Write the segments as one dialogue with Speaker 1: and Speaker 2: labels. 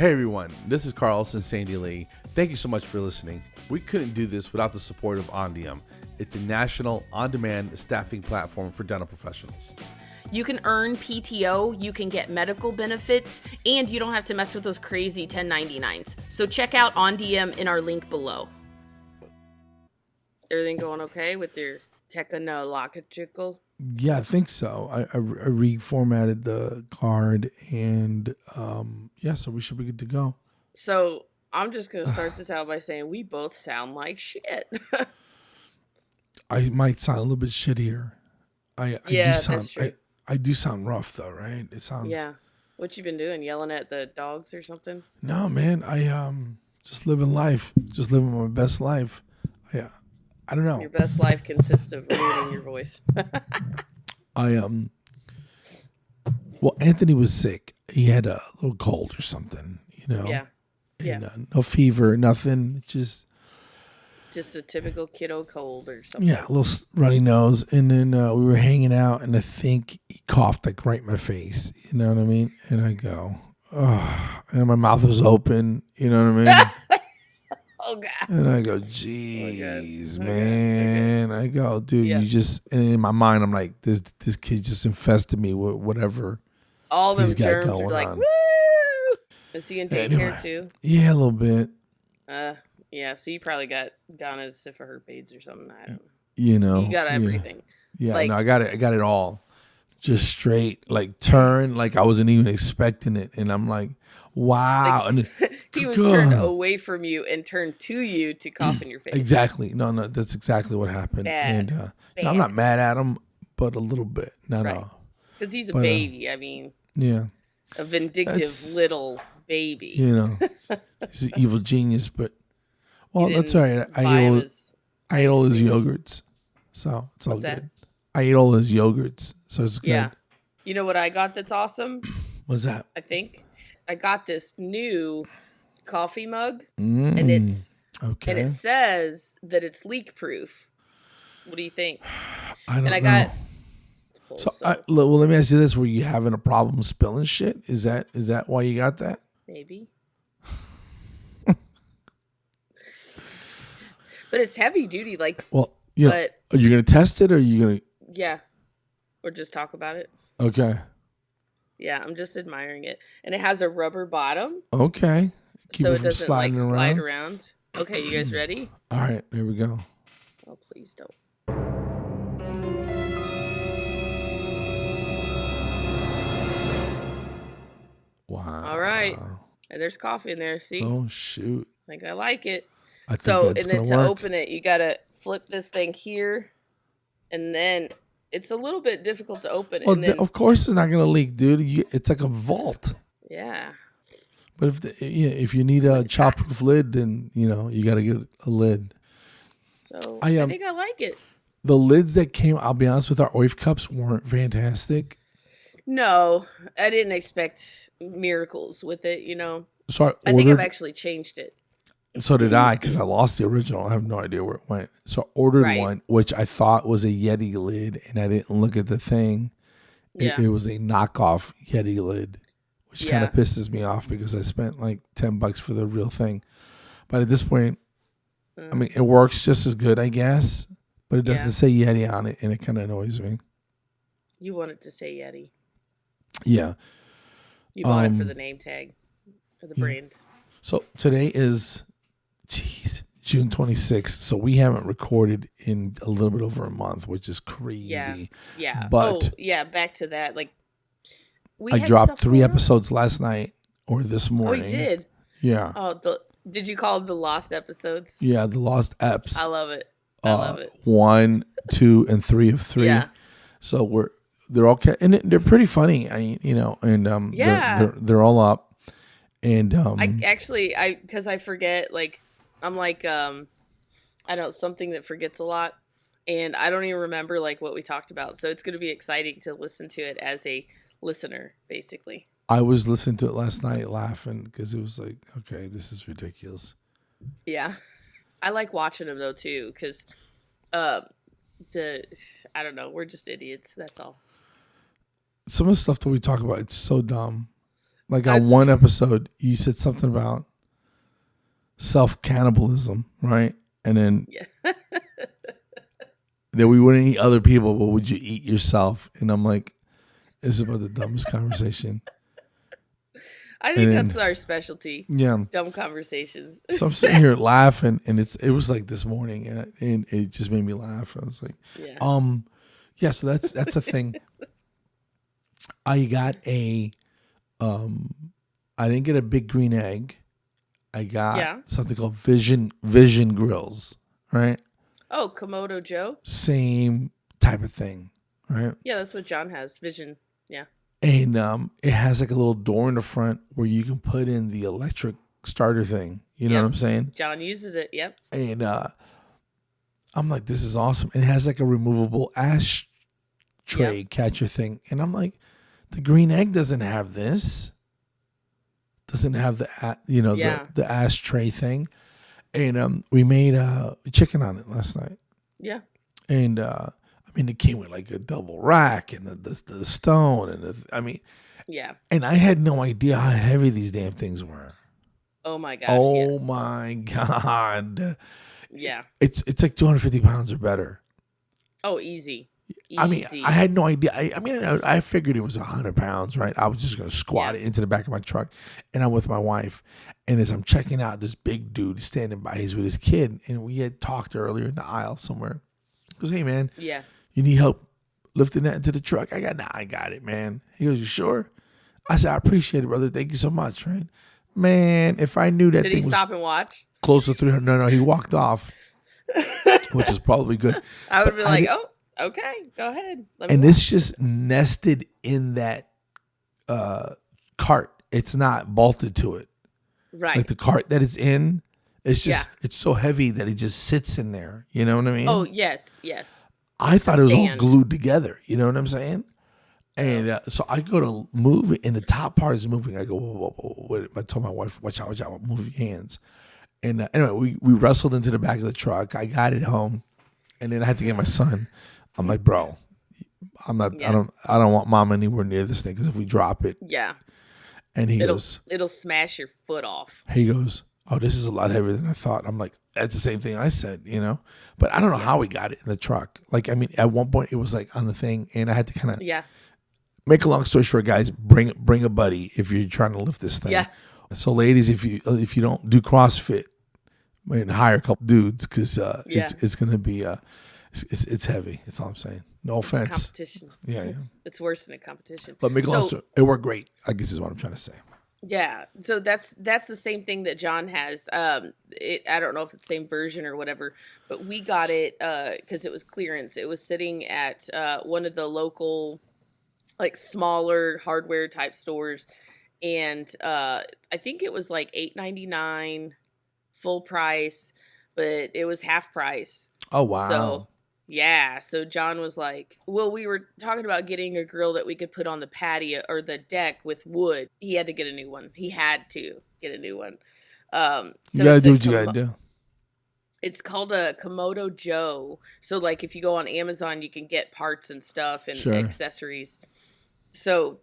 Speaker 1: Hey everyone, this is Carlos and Sandy Lee. Thank you so much for listening. We couldn't do this without the support of Ondium. It's a national, on-demand staffing platform for dental professionals.
Speaker 2: You can earn PTO, you can get medical benefits, and you don't have to mess with those crazy 1099s. So check out Ondium in our link below. Everything going okay with your technological?
Speaker 3: Yeah, I think so. I reformatted the card, and so we should be good to go.
Speaker 2: So I'm just going to start this out by saying we both sound like shit.
Speaker 3: I might sound a little bit shittier. I
Speaker 2: Yeah,
Speaker 3: do sound,
Speaker 2: that's true.
Speaker 3: I do sound rough though, right? It sounds.
Speaker 2: Yeah. What you been doing? Yelling at the dogs or something?
Speaker 3: No, man. I just living life, just living my best life. I don't know.
Speaker 2: Your best life consists of ruining your voice.
Speaker 3: Well, Anthony was sick. He had a little cold or something,
Speaker 2: Yeah.
Speaker 3: And, no fever, nothing. Just
Speaker 2: a typical kiddo cold or something.
Speaker 3: Yeah, a little runny nose. And then we were hanging out, and I think he coughed like right in my face. You know what I mean? And I go, oh, and my mouth was open. You know what I mean?
Speaker 2: Oh, God.
Speaker 3: And I go, geez, man. I go, dude,
Speaker 2: Yeah.
Speaker 3: you just, and in my mind, I'm like, this kid just infested me with whatever.
Speaker 2: All them
Speaker 3: he's got
Speaker 2: germs are
Speaker 3: going
Speaker 2: like,
Speaker 3: on.
Speaker 2: woo! Is he in daycare too?
Speaker 3: Yeah, a little bit.
Speaker 2: Yeah, so you probably got Ghana's syphilis or something. I don't know.
Speaker 3: You
Speaker 2: You got everything.
Speaker 3: Yeah,
Speaker 2: Like-
Speaker 3: no, I got it all. Just straight, like turn, like I wasn't even expecting it. And I'm like, wow. And
Speaker 2: He was turned away from you and turned to you to cough in your face.
Speaker 3: Exactly. No, that's exactly what happened.
Speaker 2: Bad.
Speaker 3: And no, I'm not mad at him, but a little bit. No.
Speaker 2: Because he's a
Speaker 3: But,
Speaker 2: baby. I mean,
Speaker 3: Yeah.
Speaker 2: a vindictive little baby.
Speaker 3: He's an evil genius, but well,
Speaker 2: You
Speaker 3: that's all right.
Speaker 2: didn't buy him his
Speaker 3: I ate all his
Speaker 2: ice cream.
Speaker 3: yogurts, so it's all
Speaker 2: What's that?
Speaker 3: good. I ate all his yogurts, so it's good.
Speaker 2: Yeah. You know what I got that's awesome?
Speaker 3: What's that?
Speaker 2: I think I got this new coffee mug, and it
Speaker 3: Okay.
Speaker 2: says that it's leak proof. What do you think?
Speaker 3: I don't
Speaker 2: And I
Speaker 3: know.
Speaker 2: got
Speaker 3: So, well, let me ask you this: were you having a problem spilling shit? Is that why you got that?
Speaker 2: maybe. But it's heavy duty, like,
Speaker 3: Well,
Speaker 2: but
Speaker 3: are you gonna test it, or are you gonna?
Speaker 2: yeah, or just talk about it.
Speaker 3: Okay.
Speaker 2: Yeah, I'm just admiring it, and it has a rubber bottom,
Speaker 3: Okay. Keep
Speaker 2: so
Speaker 3: it
Speaker 2: it
Speaker 3: from
Speaker 2: doesn't like
Speaker 3: sliding
Speaker 2: slide around. Okay, you guys ready?
Speaker 3: All right, here we go.
Speaker 2: Oh, please don't.
Speaker 3: Wow.
Speaker 2: All right, and there's coffee in there. See,
Speaker 3: Oh shoot.
Speaker 2: like I like it.
Speaker 3: I think
Speaker 2: So,
Speaker 3: that's
Speaker 2: and then
Speaker 3: gonna
Speaker 2: to
Speaker 3: work.
Speaker 2: open it, you gotta flip this thing here, and then it's a little bit difficult to open.
Speaker 3: Well,
Speaker 2: And then,
Speaker 3: of course it's not gonna leak, dude. It's like a vault.
Speaker 2: yeah,
Speaker 3: But if you need a chop-proof lid, then you got to get a lid.
Speaker 2: so
Speaker 3: I,
Speaker 2: I think I like it.
Speaker 3: The lids that came, I'll be honest with, our OYF cups weren't fantastic.
Speaker 2: No, I didn't expect miracles with it.
Speaker 3: So
Speaker 2: I think I've actually changed it.
Speaker 3: So did I, because I lost the original. I have no idea where it went. So I ordered
Speaker 2: Right.
Speaker 3: one, which I thought was a Yeti lid, and I didn't look at the thing.
Speaker 2: Yeah.
Speaker 3: It was a knockoff Yeti lid, which kind
Speaker 2: Yeah.
Speaker 3: of pisses me off because I spent like $10 for the real thing. But at this point, I mean, it works just as good, I guess, but it doesn't say Yeti on it, and it kind of annoys me.
Speaker 2: You wanted to say Yeti.
Speaker 3: Yeah.
Speaker 2: You bought it for the name tag, for the brand.
Speaker 3: So today is, June 26th. So we haven't recorded in a little bit over a month, which is crazy.
Speaker 2: Yeah.
Speaker 3: But
Speaker 2: back to that. Like, we
Speaker 3: I
Speaker 2: had
Speaker 3: dropped
Speaker 2: stuff
Speaker 3: 3
Speaker 2: going on.
Speaker 3: episodes last night or this
Speaker 2: Oh,
Speaker 3: morning.
Speaker 2: we did.
Speaker 3: Yeah.
Speaker 2: Oh, did you call them the lost episodes?
Speaker 3: Yeah, the lost eps.
Speaker 2: I love it. I love it.
Speaker 3: 1, 2, and 3 of 3.
Speaker 2: Yeah.
Speaker 3: So they're all and they're pretty funny. They're all up. And
Speaker 2: because I forget, like, I'm like, I know something that forgets a lot, and I don't even remember like what we talked about. So it's going to be exciting to listen to it as a listener, basically.
Speaker 3: I was listening to it last night laughing because it was like, okay, this is ridiculous.
Speaker 2: Yeah. I like watching them though too, because I don't know, we're just idiots. That's all.
Speaker 3: Some of the stuff that we talk about, it's so dumb. Like on one episode, you said something about self-cannibalism, right? And then
Speaker 2: Yeah.
Speaker 3: that we wouldn't eat other people, but would you eat yourself? And I'm like, this is about the dumbest conversation.
Speaker 2: I think that's our specialty.
Speaker 3: Yeah.
Speaker 2: Dumb conversations.
Speaker 3: So I'm sitting here laughing, and it was like this morning, and it just made me laugh. I was like,
Speaker 2: yeah.
Speaker 3: So that's a thing. I got I didn't get a big green egg. I got something called Vision Grills, right?
Speaker 2: Oh, Kamado Joe?
Speaker 3: Same type of thing, right?
Speaker 2: Yeah, that's what John has. Vision. Yeah.
Speaker 3: And it has like a little door in the front where you can put in the electric starter thing. You know what I'm saying?
Speaker 2: John uses it. Yep.
Speaker 3: And I'm like, this is awesome. It has like a removable ash tray catcher thing. And I'm like, the green egg doesn't have this. Doesn't have the ashtray thing. And we made chicken on it last night.
Speaker 2: Yeah.
Speaker 3: And it came with like a double rack and the stone and
Speaker 2: yeah.
Speaker 3: And I had no idea how heavy these damn things were.
Speaker 2: Oh my gosh.
Speaker 3: Oh my God.
Speaker 2: Yeah.
Speaker 3: It's like 250 pounds or better.
Speaker 2: Oh, easy.
Speaker 3: I had no idea. I figured it was 100 pounds, right? I was just going to squat it into the back of my truck. And I'm with my wife. And as I'm checking out, this big dude standing by, he's with his kid. And we had talked earlier in the aisle somewhere. He goes, hey, man.
Speaker 2: Yeah.
Speaker 3: You need help lifting that into the truck? I got it, man. He goes, you sure? I said, I appreciate it, brother. Thank you so much, right? Man, if I knew that
Speaker 2: Did he stop and watch?
Speaker 3: Close to 300. No, he walked off, which is probably good.
Speaker 2: I would be like, oh, okay, go ahead.
Speaker 3: And it's just nested in that cart. It's not bolted to it.
Speaker 2: Right.
Speaker 3: Like the cart that it's in, it's just, it's so heavy that it just sits in there. You know what I mean?
Speaker 2: Oh, yes.
Speaker 3: I thought it was all glued together. You know what I'm saying? And so I go to move it, and the top part is moving. I go, whoa. I told my wife, watch out, move your hands. And anyway, we wrestled into the back of the truck. I got it home, and then I had to get my son. I'm like, bro, I'm not. Yeah. I don't want mom anywhere near this thing because if we drop it, And
Speaker 2: it'll smash your foot off.
Speaker 3: He goes, oh, this is a lot heavier than I thought. I'm like, that's the same thing I said, But I don't know how we got it in the truck. Like, at one point it was like on the thing, and I had to kind of make a long story short, guys. Bring a buddy if you're trying to lift this thing. Yeah. So, ladies, if you don't do CrossFit, hire a couple dudes because it's gonna be it's heavy. That's all I'm saying. No offense.
Speaker 2: It's competition.
Speaker 3: Yeah.
Speaker 2: It's worse than a competition.
Speaker 3: But make a long story, it worked great. I guess is what I'm trying to say.
Speaker 2: Yeah, so that's the same thing that John has. I don't know if it's the same version or whatever, but we got it because it was clearance. It was sitting at one of the local, like, smaller hardware type stores, and I think it was like $8.99 full price, but it was half price.
Speaker 3: Oh wow!
Speaker 2: So yeah, so John was like, well, we were talking about getting a grill that we could put on the patio or the deck with wood. He had to get a new one. So
Speaker 3: you gotta do what you gotta do.
Speaker 2: It's called a Kamado Joe. So, like, if you go on Amazon, you can get parts and stuff and accessories. So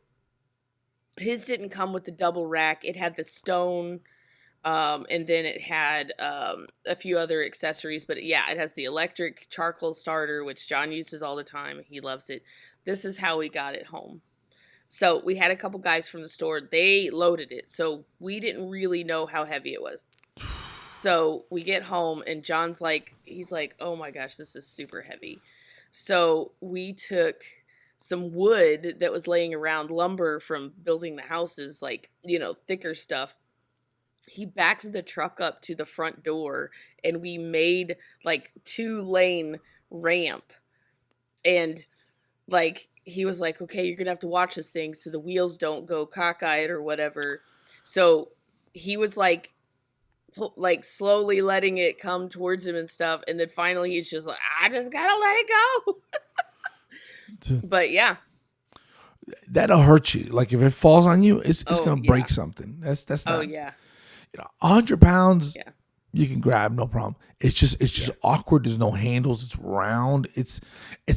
Speaker 2: his didn't come with the double rack. It had the stone, and then it had a few other accessories. But yeah, it has the electric charcoal starter, which John uses all the time. He loves it. This is how we got it home. So we had a couple guys from the store. They loaded it. So we didn't really know how heavy it was. So we get home and John's like, he's like, oh my gosh, this is super heavy. So we took some wood that was laying around, lumber from building the houses, like, thicker stuff. He backed the truck up to the front door and we made like 2-lane ramp. And like, he was like, okay, you're going to have to watch this thing so the wheels don't go cockeyed or whatever. So he was like slowly letting it come towards him and stuff. And then finally he's just like, I just got to let it go. But yeah.
Speaker 3: That'll hurt you. Like if it falls on you, it's going to break something. That's not.
Speaker 2: Oh yeah.
Speaker 3: 100 pounds.
Speaker 2: Yeah.
Speaker 3: you can grab, no problem. It's just awkward. There's no handles. It's round. It's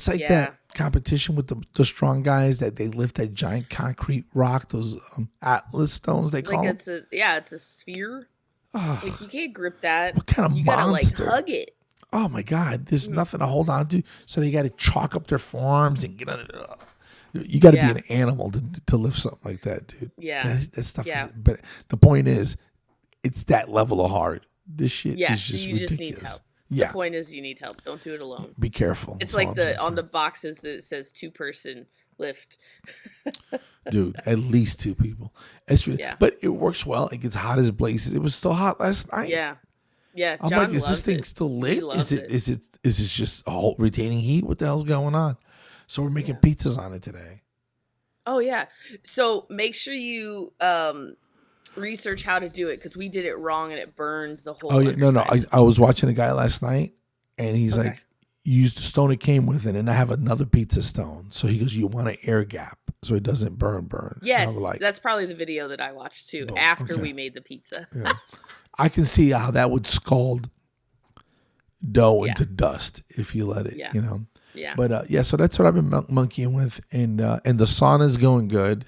Speaker 3: like that competition with the strong guys that they lift that giant concrete rock, those Atlas stones they call them.
Speaker 2: It's a sphere. Like you can't grip that.
Speaker 3: What kind of
Speaker 2: you
Speaker 3: monster?
Speaker 2: Gotta like hug it.
Speaker 3: Oh my God! There's nothing to hold on to, so they got to chalk up their forearms and get on it. You got to be an animal to lift something like that, dude.
Speaker 2: Yeah,
Speaker 3: that stuff. Yeah. But the point is, it's that level of hard. This shit is just ridiculous. Just need help.
Speaker 2: Yeah. The point is, you need help. Don't do it alone.
Speaker 3: Be careful.
Speaker 2: It's like on the boxes that it says 2-person lift.
Speaker 3: Dude, at least 2 people. It's really, but it works well. It gets hot as blazes. It was still hot last night.
Speaker 2: Yeah. Yeah.
Speaker 3: I'm like, is this thing still lit? Is it just all retaining heat? What the hell's going on? So we're making pizzas on it today.
Speaker 2: Oh yeah. So make sure you research how to do it, because we did it wrong and it burned the whole.
Speaker 3: Oh yeah, no. I was watching a guy last night, and he's like, use the stone it came with, and I have another pizza stone. So he goes, you want an air gap so it doesn't burn.
Speaker 2: Yes, that's probably the video that I watched too. After we made the pizza.
Speaker 3: Yeah. I can see how that would scald dough into dust if you let it. You know.
Speaker 2: Yeah.
Speaker 3: But so that's what I've been monkeying with, and the sauna's going good.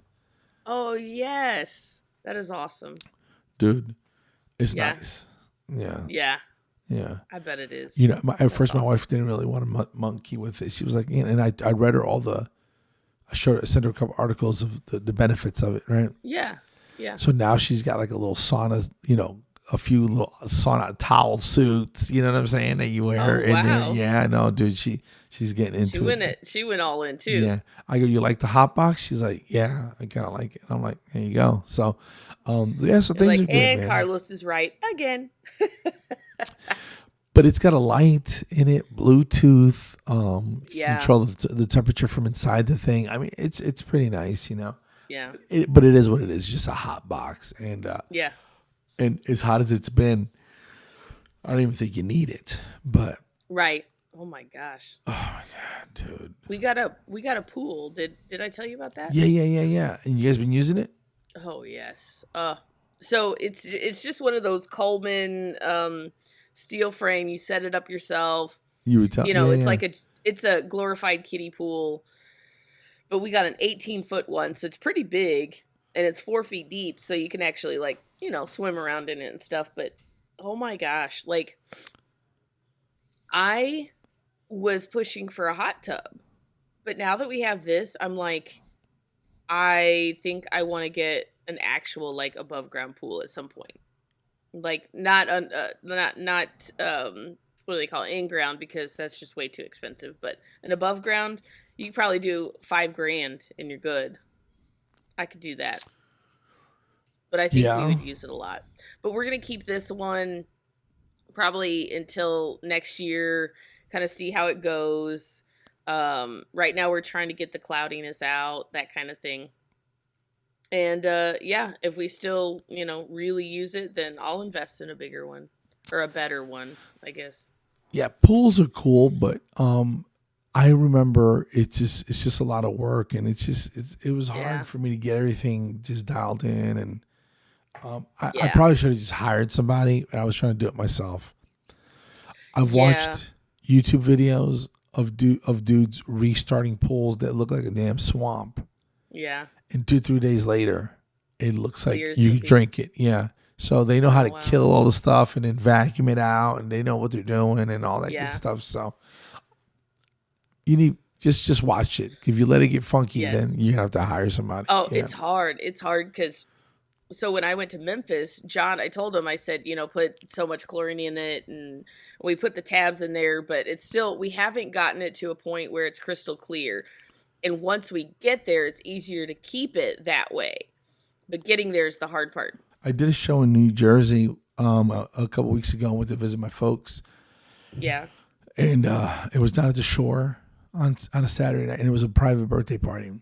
Speaker 2: Oh yes, that is awesome,
Speaker 3: dude. It's nice. Yeah.
Speaker 2: Yeah.
Speaker 3: Yeah.
Speaker 2: I bet it is.
Speaker 3: You know, at first my wife didn't really want to monkey with it. She was like, and I read her I sent her a couple articles of the benefits of it, right?
Speaker 2: Yeah. Yeah.
Speaker 3: So now she's got like a little sauna, a few little sauna towel suits, you know what I'm saying, that you wear.
Speaker 2: Oh, wow.
Speaker 3: Yeah, no, dude, she's getting into it.
Speaker 2: She went all in too.
Speaker 3: Yeah. I go, you like the hot box? She's like, yeah, I kind of like it. I'm like, there you go. So, so things are good,
Speaker 2: and
Speaker 3: man.
Speaker 2: Carlos is right again.
Speaker 3: But it's got a light in it, Bluetooth. You control the temperature from inside the thing. I mean, it's pretty nice,
Speaker 2: Yeah.
Speaker 3: But it is what it is, just a hot box. And and as hot as it's been, I don't even think you need it. But
Speaker 2: right. Oh my gosh.
Speaker 3: Oh my God, dude.
Speaker 2: We got a pool. Did I tell you about that?
Speaker 3: Yeah. And you guys been using it?
Speaker 2: Oh yes. So it's just one of those Coleman steel frame. You set it up yourself.
Speaker 3: You would tell.
Speaker 2: It's a glorified kiddie pool, but we got an 18-foot one, so it's pretty big, and it's 4 feet deep, so you can actually swim around in it and stuff. But oh my gosh, I was pushing for a hot tub, but now that we have this, I'm like, I think I want to get an actual above ground pool at some point. Not what do they call it, in ground, because that's just way too expensive. But an above ground, you could probably do $5,000 and you're good. I could do that, but I think we would use it a lot. But we're gonna keep this one probably until next year, kind of see how it goes. Right now we're trying to get the cloudiness out, that kind of thing. And if we still, really use it, then I'll invest in a bigger one or a better one, I guess.
Speaker 3: Yeah, pools are cool, but I remember it's just a lot of work, and it was hard for me to get everything just dialed in, and I probably should have just hired somebody, and I was trying to do it myself. I've watched YouTube videos of dudes restarting pools that look like a damn swamp.
Speaker 2: Yeah.
Speaker 3: And 2-3 days later, it looks like you drink it. Yeah. So they know how to kill all the stuff and then vacuum it out, and they know what they're doing and all that good stuff. So you need just watch it. If you let it get funky, then you have to hire somebody.
Speaker 2: Oh, it's hard. It's hard because when I went to Memphis, John, I told him, I said, put so much chlorine in it, and we put the tabs in there, but it's still, we haven't gotten it to a point where it's crystal clear. And once we get there, it's easier to keep it that way. But getting there is the hard part.
Speaker 3: I did a show in New Jersey a couple weeks ago. I went to visit my folks.
Speaker 2: Yeah.
Speaker 3: And it was down at the shore on a Saturday night, and it was a private birthday party.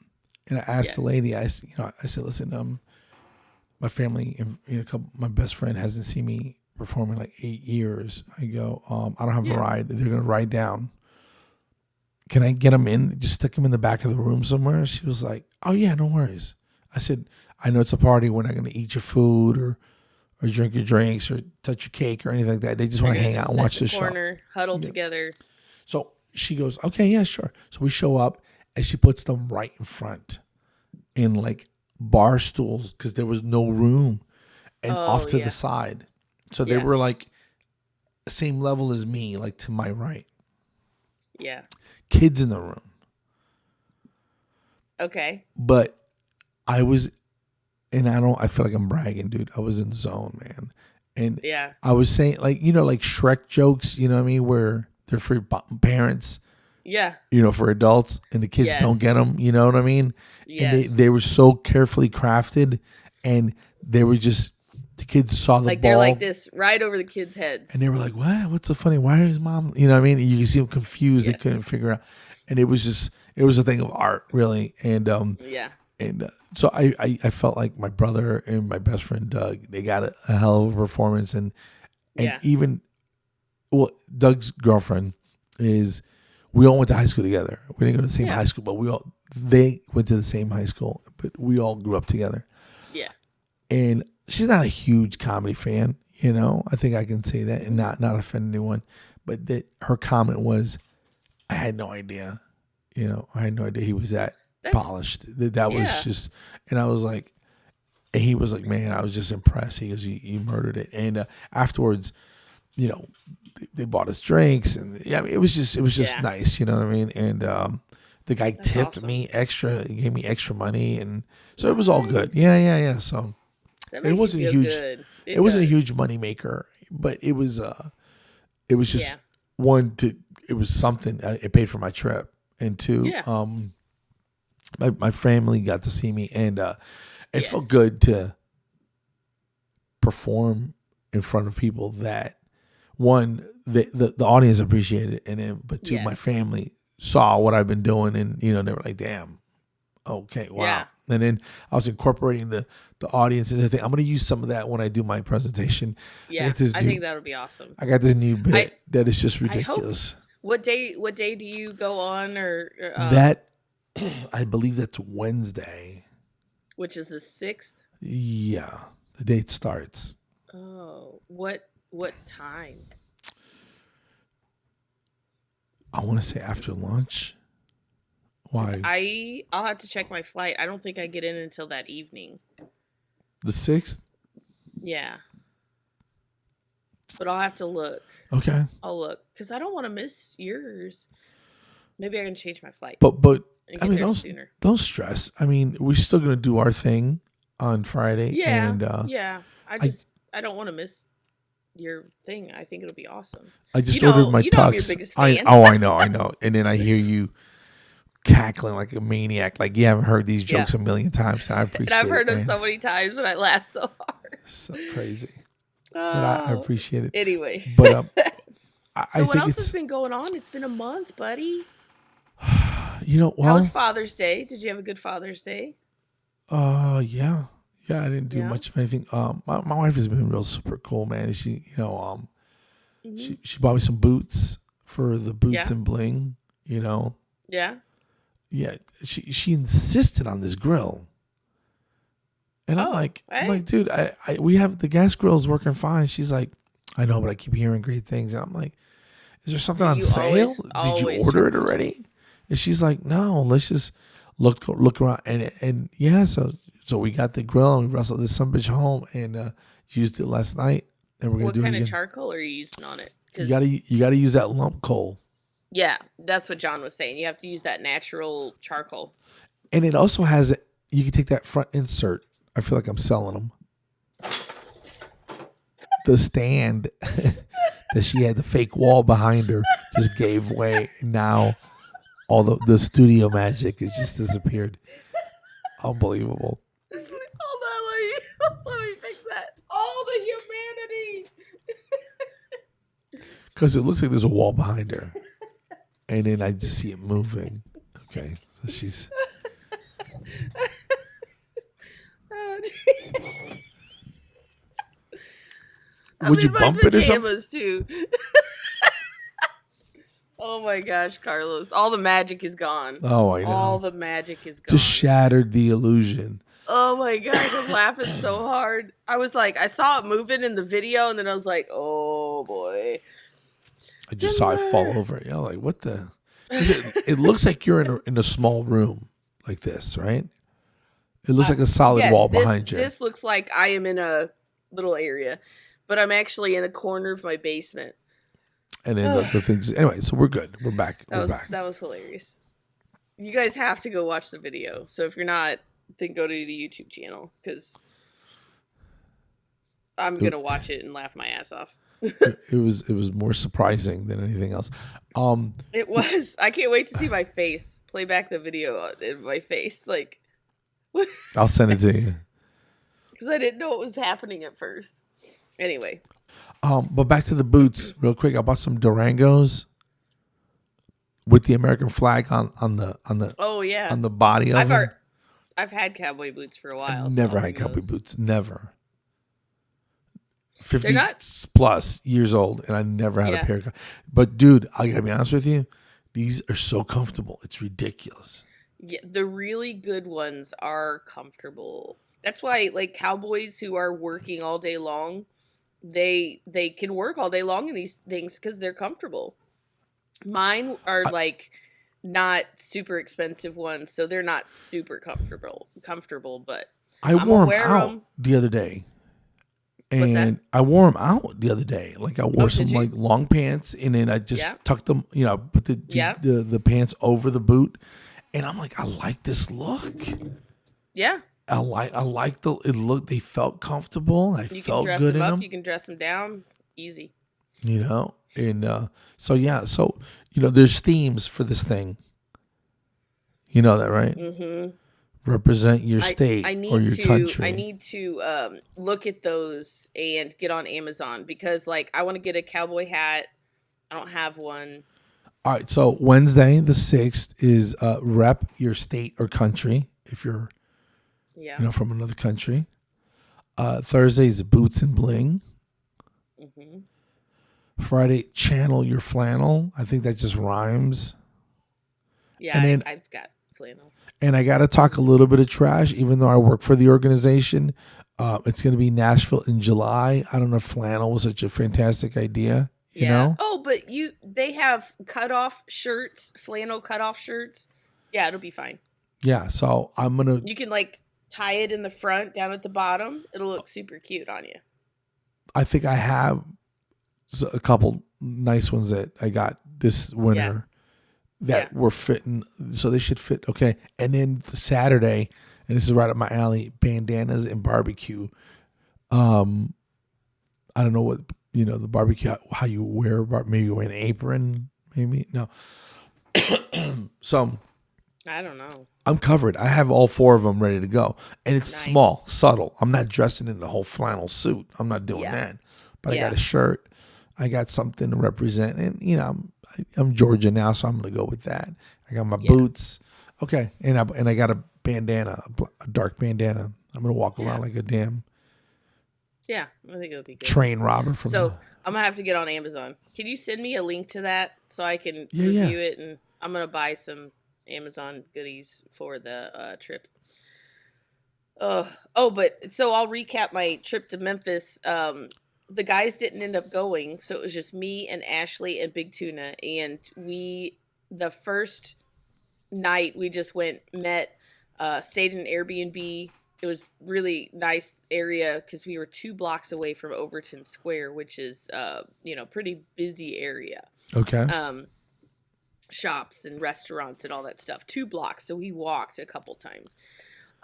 Speaker 3: And I asked the lady, I said, listen, my family, my best friend hasn't seen me perform in 8 years. I go, I don't have a ride. They're going to ride down. Can I get them in? Just stick them in the back of the room somewhere? She was like, oh, yeah, no worries. I said, I know it's a party. We're not going to eat your food or or drink your drinks or touch your cake or anything like that. They just want to hang out and watch the show.
Speaker 2: Huddle together.
Speaker 3: So she goes, okay, yeah, sure. So we show up and she puts them right in front in like bar stools because there was no room and off to the side. So they were like same level as me, like to my right.
Speaker 2: Yeah.
Speaker 3: Kids in the room.
Speaker 2: Okay.
Speaker 3: But I was, and I feel like I'm bragging, dude. I was in zone, man. And I was saying, like, you know, like Shrek jokes, you know what I mean? Where they're for parents.
Speaker 2: Yeah.
Speaker 3: You know, for adults, and the kids don't get them, you know what I mean?
Speaker 2: Yes.
Speaker 3: And they were so carefully crafted, and they were just, the kids saw the ball.
Speaker 2: They're like this right over the kids' heads.
Speaker 3: And they were like, what? What's so funny? Why is mom? You know what I mean? You can see them confused. They couldn't figure out. And it was just, it was a thing of art, really. And and so I felt like my brother and my best friend Doug, they got a hell of a performance. And even, well, Doug's girlfriend is, we all went to high school together. We didn't go to the same high school, but they went to the same high school, but we all grew up together.
Speaker 2: Yeah.
Speaker 3: And she's not a huge comedy fan, you know. I think I can say that and not offend anyone. But that her comment was, I had no idea. You know, I had no idea he was that polished. That was just, and I was like, and he was like, man, I was just impressed. He goes, you murdered it. And afterwards, you know, they bought us drinks, and I mean, it was just nice, you know what I mean? And the guy tipped me extra, he gave me extra money, and so it was all good. Yeah. So it wasn't huge. It wasn't a huge money maker, but it was just it was something. It paid for my trip, and two, my family got to see me, and it felt good to perform in front of people that, one, the audience appreciated it, and then, but two, my family saw what I've been doing, and you know, they were like, damn, okay, wow. Yeah. And then I was incorporating the audiences. I think I'm going to use some of that when I do my presentation.
Speaker 2: Yeah, I think that would be awesome.
Speaker 3: I got this new bit that is just ridiculous.
Speaker 2: What day do you go on? Or
Speaker 3: that, I believe that's Wednesday.
Speaker 2: Which is the 6th?
Speaker 3: Yeah, the date starts.
Speaker 2: Oh, what time?
Speaker 3: I want to say after lunch. Why?
Speaker 2: I'll have to check my flight. I don't think I get in until that evening.
Speaker 3: The 6th?
Speaker 2: Yeah. But I'll have to look.
Speaker 3: Okay.
Speaker 2: I'll look because I don't want to miss yours. Maybe I can change my flight.
Speaker 3: But I mean, don't stress. I mean, we're still gonna do our thing on Friday.
Speaker 2: Yeah.
Speaker 3: And,
Speaker 2: I don't want to miss your thing. I think it'll be awesome.
Speaker 3: I just ordered my tux.
Speaker 2: I'm your biggest fan.
Speaker 3: I know. And then I hear you cackling like a maniac, like you haven't heard these jokes a million times. And I appreciate it.
Speaker 2: And I've heard them so many times, but I laugh so hard.
Speaker 3: So crazy. But I appreciate it.
Speaker 2: Anyway.
Speaker 3: But
Speaker 2: so what else has been going on? It's been a month, buddy.
Speaker 3: You know,
Speaker 2: how was Father's Day? Did you have a good Father's Day?
Speaker 3: Yeah. I didn't do much of anything. My wife has been real super cool, man. She, you know, she bought me some boots for the boots and bling, you know.
Speaker 2: Yeah.
Speaker 3: Yeah. She insisted on this grill. And I'm like, dude, we have the gas grill's working fine. She's like, I know, but I keep hearing great things. And I'm like, is there something on sale? Did you order it already? And she's like, no, let's just look around. And yeah, so we got the grill and we wrestled this sumbitch home and used it last night. And we're gonna do it again. What kind
Speaker 2: of charcoal are you using on it?
Speaker 3: You gotta use that lump coal.
Speaker 2: Yeah, that's what John was saying. You have to use that natural charcoal.
Speaker 3: And it also has you can take that front insert. I feel like I'm selling them. The stand that she had the fake wall behind her just gave way. Now all the studio magic has just disappeared. Unbelievable.
Speaker 2: Hold on, let me fix that. All the humanity.
Speaker 3: Because it looks like there's a wall behind her. And then I just see it moving. Okay, so she's... Would you bump it or something?
Speaker 2: Too. Oh my gosh, Carlos! All the magic is gone.
Speaker 3: Oh, I know.
Speaker 2: All the magic is gone.
Speaker 3: Just shattered the illusion.
Speaker 2: Oh my gosh, I'm laughing so hard. I was like, I saw it moving in the video, and then I was like, oh boy.
Speaker 3: I just saw it fall over. Yeah, like what the? 'Cause it looks like you're in a small room like this, right? It looks like a solid wall behind you.
Speaker 2: This looks like I am in a little area, but I'm actually in a corner of my basement.
Speaker 3: And then the things. Anyway, so we're good. We're back. We're back.
Speaker 2: That was hilarious. You guys have to go watch the video. So if you're not, then go to the YouTube channel because I'm gonna watch it and laugh my ass off.
Speaker 3: It was more surprising than anything else.
Speaker 2: It was. I can't wait to see my face. Play back the video in my face, like.
Speaker 3: I'll send it to you
Speaker 2: because I didn't know what was happening at first. Anyway.
Speaker 3: But back to the boots real quick. I bought some Durangos with the American flag on the on the body of them.
Speaker 2: I've had cowboy boots for a while.
Speaker 3: I've never had cowboy boots. Never. 50 plus years old, and I never had a pair of. But dude, I gotta be honest with you, these are so comfortable. It's ridiculous.
Speaker 2: Yeah, the really good ones are comfortable. That's why, like, cowboys who are working all day long, they can work all day long in these things because they're comfortable. Mine are like not super expensive ones, so they're not super comfortable. But
Speaker 3: I wore them out the other day, and I wore them out the other day. Like I wore some like long pants, and then I just tucked them, put the pants over the boot, and I'm like, I like this look. Yeah. I like it look. They felt comfortable. I felt good in them.
Speaker 2: You can dress them down easy.
Speaker 3: And so there's themes for this thing. You know that, right? Mm-hmm. Represent your state or your country.
Speaker 2: I need to look at those and get on Amazon because, like, I want to get a cowboy hat. I don't have one.
Speaker 3: All right. So Wednesday, the 6th, is rep your state or country if you're from another country. Thursday is boots and bling. Mm-hmm. Friday, channel your flannel. I think that just rhymes.
Speaker 2: Yeah, and then, I've got flannel.
Speaker 3: And I got to talk a little bit of trash, even though I work for the organization. It's going to be Nashville in July. I don't know if flannel was such a fantastic idea. You know?
Speaker 2: Oh, but they have cutoff shirts, flannel cutoff shirts. Yeah, it'll be fine.
Speaker 3: Yeah, so I'm going to...
Speaker 2: You can, like, tie it in the front, down at the bottom. It'll look super cute on you.
Speaker 3: I think I have a couple nice ones that I got this winter that were fitting, so they should fit okay. And then the Saturday, and this is right up my alley, bandanas and barbecue. I don't know what the barbecue, how you wear, maybe you wear an apron, maybe no. So
Speaker 2: I don't know.
Speaker 3: I'm covered. I have all 4 of them ready to go, and it's small, subtle. I'm not dressing in the whole flannel suit. I'm not doing that. But I got a shirt. I got something to represent, and I'm Georgia now, so I'm gonna go with that. I got my boots, okay, and I got a bandana, a dark bandana. I'm gonna walk around like a damn
Speaker 2: I think it'll be good.
Speaker 3: Train robber from.
Speaker 2: So I'm gonna have to get on Amazon. Can you send me a link to that so I can review it? And I'm gonna buy some Amazon goodies for the trip. But so I'll recap my trip to Memphis. The guys didn't end up going, so it was just me and Ashley and Big Tuna. And the first night we just met, stayed in an Airbnb. It was really nice area because we were 2 blocks away from Overton Square, which is pretty busy area.
Speaker 3: Okay.
Speaker 2: Shops and restaurants and all that stuff. 2 blocks, so we walked a couple times.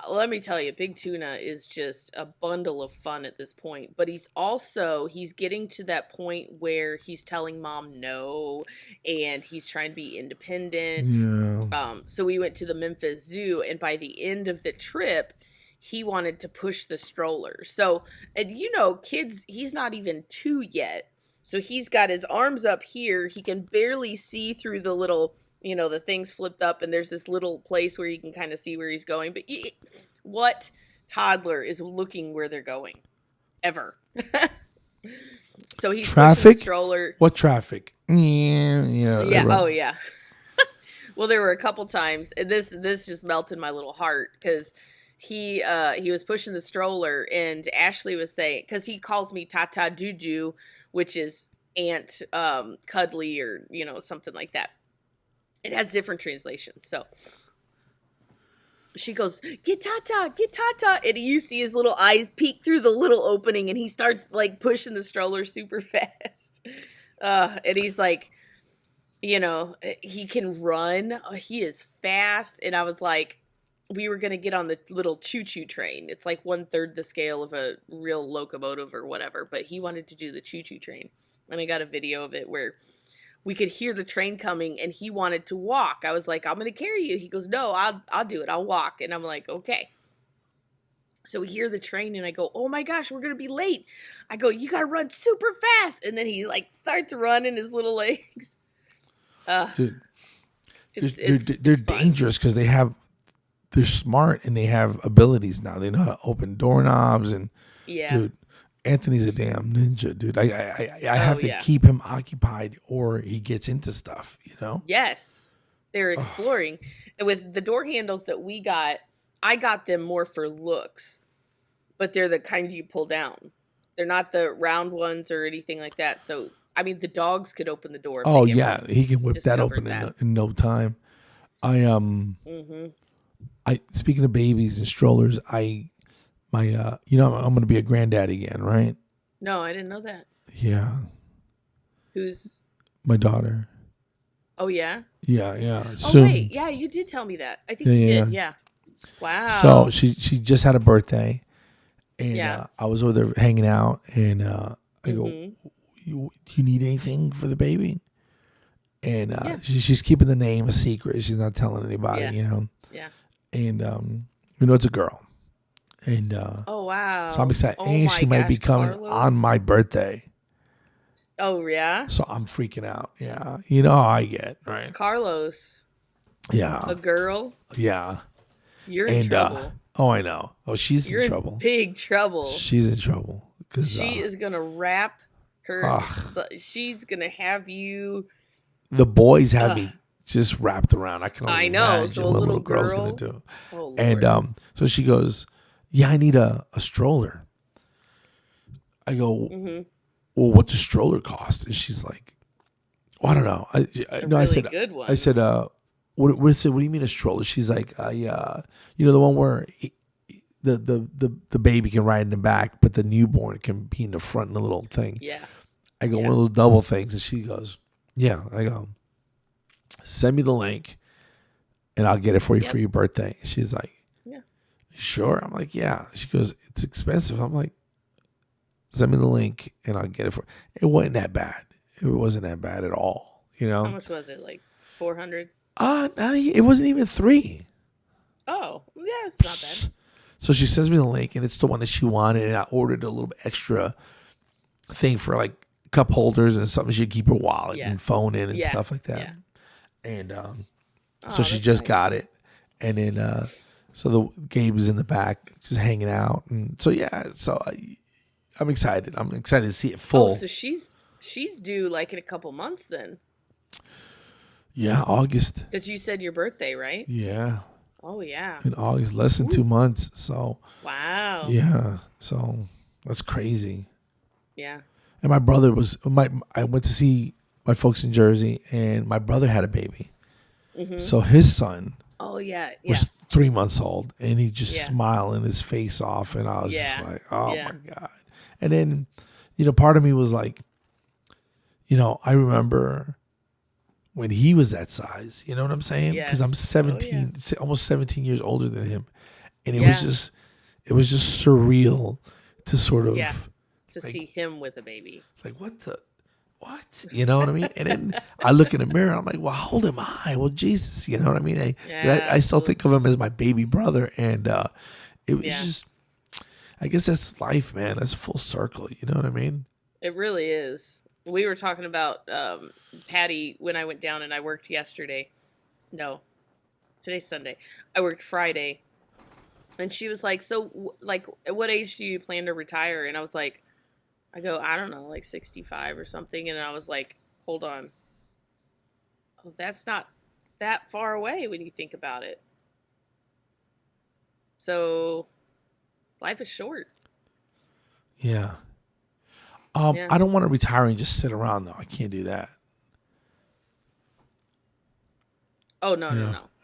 Speaker 2: Let me tell you, Big Tuna is just a bundle of fun at this point. But he's getting to that point where he's telling mom no, and he's trying to be independent.
Speaker 3: Yeah.
Speaker 2: So we went to the Memphis Zoo, and by the end of the trip, he wanted to push the stroller. So, and kids, he's not even 2 yet. So he's got his arms up here. He can barely see through the little... the thing's flipped up and there's this little place where you can kind of see where he's going. But what toddler is looking where they're going? Ever. So he's pushing the stroller.
Speaker 3: What traffic?
Speaker 2: Yeah. Oh, yeah. Well, there were a couple times, and this just melted my little heart because he was pushing the stroller, and Ashley was saying, because he calls me Tata Juju, which is Aunt Cuddly, or something like that. It has different translations. So she goes, get Tata, and you see his little eyes peek through the little opening, and he starts like pushing the stroller super fast. And he's like, he can run. He is fast. And I was like, we were going to get on the little choo-choo train. It's like 1/3 the scale of a real locomotive or whatever. But he wanted to do the choo-choo train. And I got a video of it where we could hear the train coming and he wanted to walk. I was like, I'm going to carry you. He goes, no, I'll do it. I'll walk. And I'm like, okay. So we hear the train and I go, oh my gosh, we're going to be late. I go, you got to run super fast. And then he like starts to run in his little legs.
Speaker 3: Dude, they're dangerous because they're smart and they have abilities now. They know how to open doorknobs and dude, Anthony's a damn ninja, dude. I have to keep him occupied or he gets into stuff,
Speaker 2: Yes. They're exploring. And with the door handles that we got, I got them more for looks, but they're the kind you pull down. They're not the round ones or anything like that. So, I mean, the dogs could open the door.
Speaker 3: Oh yeah, he can whip that open in no time. Speaking of babies and strollers, I'm going to be a granddaddy again, right?
Speaker 2: No, I didn't know that.
Speaker 3: Yeah.
Speaker 2: Who's?
Speaker 3: My daughter.
Speaker 2: Oh yeah.
Speaker 3: Yeah.
Speaker 2: Soon. Oh wait, yeah, you did tell me that. I think you did. Yeah. Wow.
Speaker 3: So she just had a birthday, and I was over there hanging out, and I go, "Do you need anything for the baby?" And she's keeping the name a secret. She's not telling anybody,
Speaker 2: Yeah.
Speaker 3: And it's a girl. And
Speaker 2: oh wow.
Speaker 3: So I'm excited. And she might be coming on my birthday.
Speaker 2: Oh yeah.
Speaker 3: So I'm freaking out. Yeah. You know how I get, right?
Speaker 2: Carlos.
Speaker 3: Yeah.
Speaker 2: A girl?
Speaker 3: Yeah.
Speaker 2: You're in trouble.
Speaker 3: Oh, I know. Oh, she's in trouble.
Speaker 2: Big trouble.
Speaker 3: She's in trouble.
Speaker 2: She is gonna wrap her. She's gonna have you.
Speaker 3: The boys have me just wrapped around. I can only imagine
Speaker 2: so
Speaker 3: what
Speaker 2: a
Speaker 3: little
Speaker 2: girl
Speaker 3: girl's gonna do.
Speaker 2: Oh, Lord.
Speaker 3: And so she goes, "Yeah, I need a stroller." I go, "Well, what's a stroller cost?" And she's like, "Well, I don't know." I said,
Speaker 2: good one.
Speaker 3: I said, what do you mean a stroller? She's like, the one where the baby can ride in the back, but the newborn can be in the front in a little thing.
Speaker 2: Yeah.
Speaker 3: I go, one of those double things. And she goes, yeah. I go, send me the link and I'll get it for you for your birthday. She's like, yeah. Sure? I'm like, yeah. She goes, it's expensive. I'm like, send me the link and I'll get it for you. It wasn't that bad. It wasn't that bad at all.
Speaker 2: How much was it? Like 400?
Speaker 3: It wasn't even 3.
Speaker 2: Oh, yeah, it's not bad.
Speaker 3: So she sends me the link, and it's the one that she wanted, and I ordered a little bit extra thing for like cup holders and something she could keep her wallet and phone in and stuff like that. Yeah. And so she just got it, and then so the Gabe is in the back just hanging out, and so I'm excited. I'm excited to see it full.
Speaker 2: Oh, so she's due like in a couple months then.
Speaker 3: Yeah, August.
Speaker 2: Because you said your birthday, right?
Speaker 3: Yeah.
Speaker 2: Oh, yeah.
Speaker 3: In August, less than 2 months. So.
Speaker 2: Wow.
Speaker 3: Yeah. So that's crazy.
Speaker 2: Yeah.
Speaker 3: And my brother I went to see my folks in Jersey, and my brother had a baby. Mm-hmm. So his son.
Speaker 2: Oh, yeah.
Speaker 3: Was 3 months old, and he just smiling his face off, and I was just like, oh my God. And then, part of me was like, I remember when he was that size, you know what I'm saying? Because I'm 17, almost 17 years older than him. And it was just surreal to sort of.
Speaker 2: Yeah, to see him with a baby.
Speaker 3: Like, what? You know what I mean? And then I look in the mirror, I'm like, well, how old am I? Well, Jesus, you know what I mean? I still think of him as my baby brother. And it was just, I guess that's life, man. That's full circle. You know what I mean?
Speaker 2: It really is. We were talking about Patty when I went down and I worked yesterday. No, today's Sunday. I worked Friday. And she was like, so, like, at what age do you plan to retire? And I was like, I don't know, like 65 or something. And I was like, hold on. Oh, that's not that far away when you think about it. So life is short.
Speaker 3: Yeah. I don't want to retire and just sit around though. I can't do that.
Speaker 2: Oh no.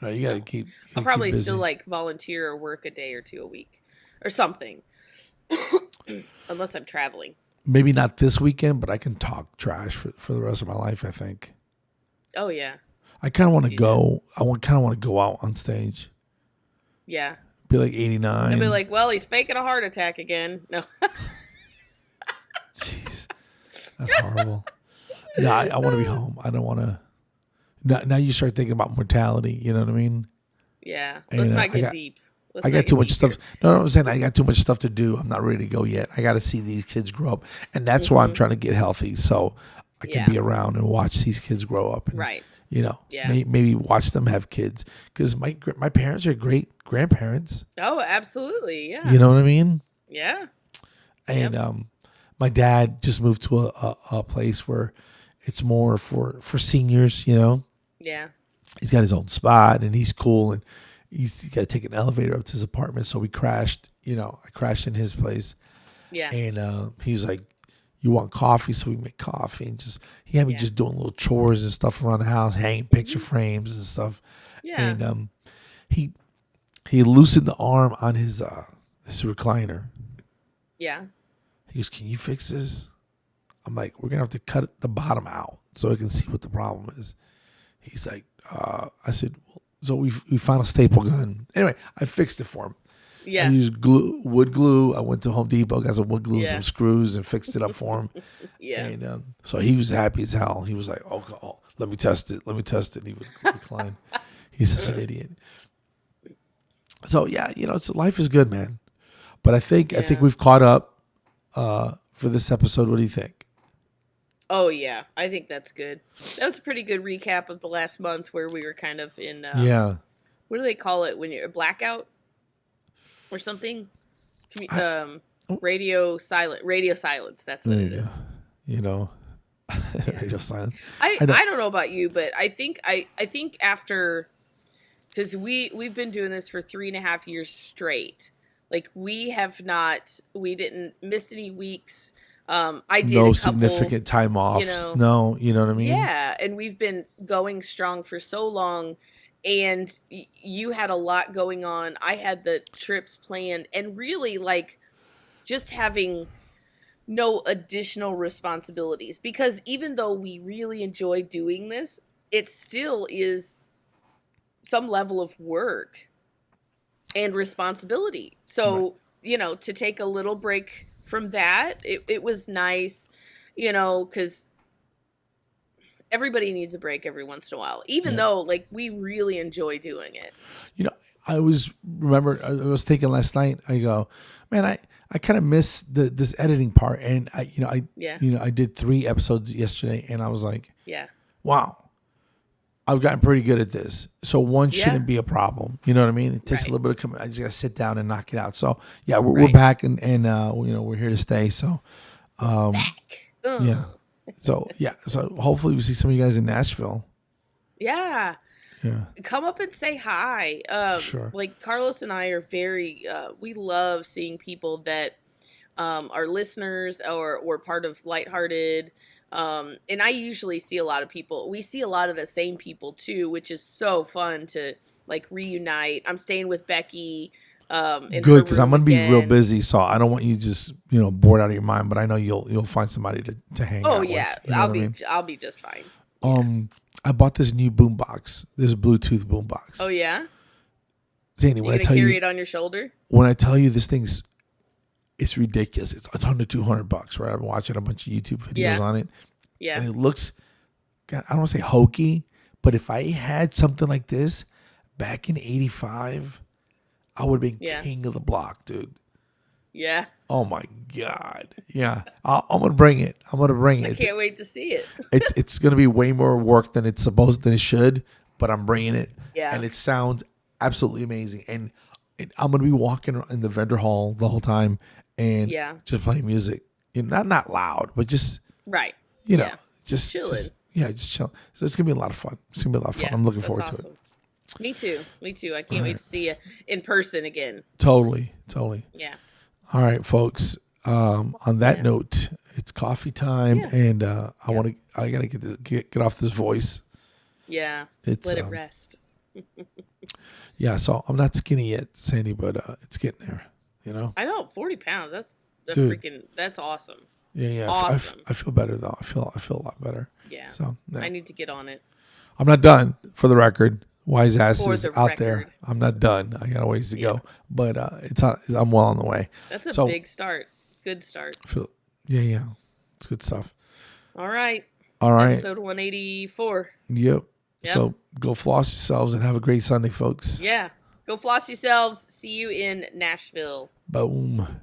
Speaker 3: No, you gotta keep.
Speaker 2: I'll probably still like volunteer or work a day or two a week or something, unless I'm traveling.
Speaker 3: Maybe not this weekend, but I can talk trash for the rest of my life, I think.
Speaker 2: Oh yeah.
Speaker 3: I kind of want to go. I kind of want to go out on stage.
Speaker 2: Yeah.
Speaker 3: Be like 89.
Speaker 2: And be like, well, he's faking a heart attack again. No.
Speaker 3: Jeez, that's horrible. No, I want to be home. I don't want to. Now you start thinking about mortality. You know what I mean?
Speaker 2: Yeah. Let's not get deep.
Speaker 3: I got too much stuff. No, I'm saying I got too much stuff to do. I'm not ready to go yet. I got to see these kids grow up, and that's why I'm trying to get healthy so I can be around and watch these kids grow up. And,
Speaker 2: right.
Speaker 3: You know, maybe watch them have kids because my parents are great grandparents.
Speaker 2: Oh, absolutely. Yeah.
Speaker 3: You know what I mean?
Speaker 2: Yeah.
Speaker 3: And my dad just moved to a place where it's more for seniors. You know.
Speaker 2: Yeah.
Speaker 3: He's got his own spot and he's cool and he's got to take an elevator up to his apartment. So we crashed, I crashed in his place.
Speaker 2: Yeah.
Speaker 3: And he was like, you want coffee? So we make coffee and he had me just doing little chores and stuff around the house, hanging picture frames and stuff.
Speaker 2: Yeah.
Speaker 3: And he loosened the arm on his recliner. Yeah. He goes, can you fix this? I'm like, we're going to have to cut the bottom out so I can see what the problem is. He's like, I said, well, so we found a staple gun. Anyway, I fixed it for him.
Speaker 2: Yeah.
Speaker 3: I used wood glue. I went to Home Depot, got some wood glue, some screws, and fixed it up for him. And so he was happy as hell. He was like, oh, let me test it. And he would recline. He's such an idiot. So, yeah, life is good, man. But I think we've caught up for this episode. What do you think?
Speaker 2: Oh, yeah. I think that's good. That was a pretty good recap of the last month where we were kind of in, what do they call it when you're a blackout or something? Radio silence. That's what it is. Radio silence. I don't know about you, but I think after, because we've been doing this for 3.5 years straight. Like we didn't miss any weeks. I did no
Speaker 3: significant time off. No, you know what I mean?
Speaker 2: Yeah, and we've been going strong for so long, and you had a lot going on. I had the trips planned, and really, like, just having no additional responsibilities. Because even though we really enjoy doing this, it still is some level of work and responsibility. So, to take a little break from that, it was nice, because everybody needs a break every once in a while, even though like we really enjoy doing it.
Speaker 3: I was thinking last night, I go, man, I kind of miss this editing part. And I did 3 episodes yesterday and I was like, wow, I've gotten pretty good at this. So one shouldn't be a problem. You know what I mean? It takes a little bit of I just got to sit down and knock it out. So yeah, we're back and we're here to stay. So,
Speaker 2: back.
Speaker 3: Yeah. So hopefully we see some of you guys in Nashville.
Speaker 2: Yeah.
Speaker 3: Yeah.
Speaker 2: Come up and say hi.
Speaker 3: Sure.
Speaker 2: Like Carlos and I are very, we love seeing people that are listeners or part of Lighthearted. And I usually see a lot of people. We see a lot of the same people too, which is so fun to like reunite. I'm staying with Becky. Good,
Speaker 3: because I'm gonna be real busy, so I don't want you just bored out of your mind. But I know you'll find somebody to hang out with.
Speaker 2: Oh yeah, I'll be just fine.
Speaker 3: I bought this new boombox, this Bluetooth boombox.
Speaker 2: Oh yeah,
Speaker 3: Zany, when I tell you,
Speaker 2: carry it on your shoulder.
Speaker 3: When I tell you this thing's, it's ridiculous. It's under $200, right? I'm watching a bunch of YouTube videos on it.
Speaker 2: Yeah,
Speaker 3: and it looks, God, I don't want to say hokey, but if I had something like this back in '85. I would have been king of the block, dude.
Speaker 2: Yeah.
Speaker 3: Oh my God. Yeah. I'm gonna bring it.
Speaker 2: I can't wait to see it.
Speaker 3: it's gonna be way more work than it should, but I'm bringing it.
Speaker 2: Yeah.
Speaker 3: And it sounds absolutely amazing. And I'm gonna be walking in the vendor hall the whole time and just playing music. Not loud, but just just
Speaker 2: chilling.
Speaker 3: Just chill. So it's gonna be a lot of fun. I'm looking forward to it.
Speaker 2: Me too. I can't wait to see you in person again.
Speaker 3: Totally.
Speaker 2: Yeah.
Speaker 3: All right, folks. On that note, it's coffee time, and I gotta get off this voice.
Speaker 2: Yeah. Let it rest.
Speaker 3: Yeah. So I'm not skinny yet, Sandy, but it's getting there.
Speaker 2: I know, 40 pounds. That's that's awesome.
Speaker 3: Yeah.
Speaker 2: Awesome.
Speaker 3: I feel better though. I feel a lot better.
Speaker 2: Yeah.
Speaker 3: So
Speaker 2: I need to get on it.
Speaker 3: I'm not done, for the record. Wise asses out there. I'm not done. I got a ways to go, but I'm well on the way.
Speaker 2: That's a big start. Good start.
Speaker 3: Yeah. It's good stuff.
Speaker 2: All right. Episode 184.
Speaker 3: Yep. So go floss yourselves and have a great Sunday, folks.
Speaker 2: Yeah. Go floss yourselves. See you in Nashville.
Speaker 3: Boom.